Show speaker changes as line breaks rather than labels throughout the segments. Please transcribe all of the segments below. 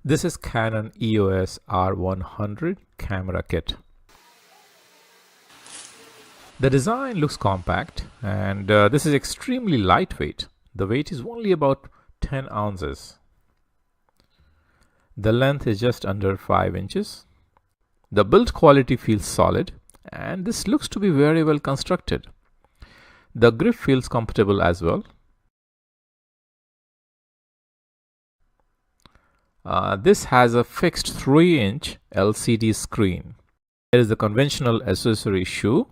This is Canon EOS R100 camera kit. The design looks compact and this is extremely lightweight. The weight is only about 10 ounces. The length is just under 5 inches. The build quality feels solid and this looks to be very well constructed. The grip feels comfortable as well. This has a fixed 3-inch LCD screen. There is the conventional accessory shoe,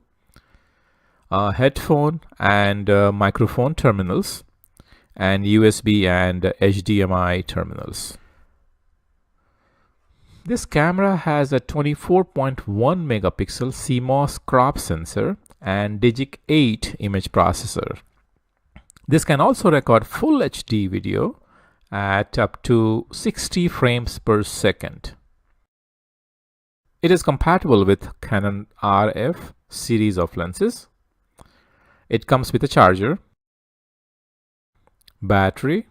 headphone and microphone terminals, and USB and HDMI terminals. This camera has a 24.1 megapixel CMOS crop sensor and Digic 8 image processor. This can also record full HD video at up to 60 frames per second. It is compatible with Canon RF series of lenses. It comes with a charger, battery,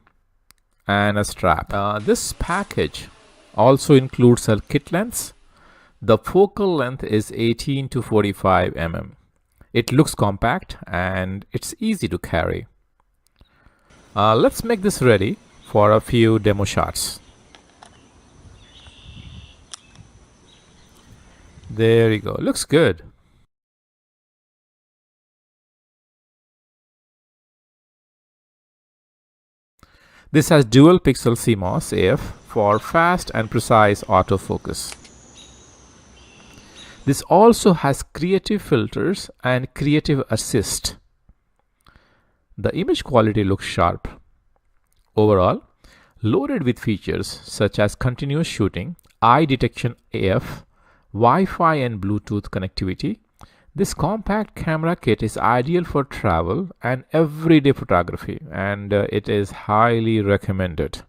and a strap. This package also includes a kit lens. The focal length is 18 to 45 mm. It looks compact and it's easy to carry. Let's make this ready for a few demo shots. There you go. Looks good. This has dual pixel CMOS AF for fast and precise autofocus. This also has creative filters and creative assist. The image quality looks sharp. Overall, loaded with features such as continuous shooting, eye detection AF, Wi-Fi and Bluetooth connectivity, this compact camera kit is ideal for travel and everyday photography, and it is highly recommended.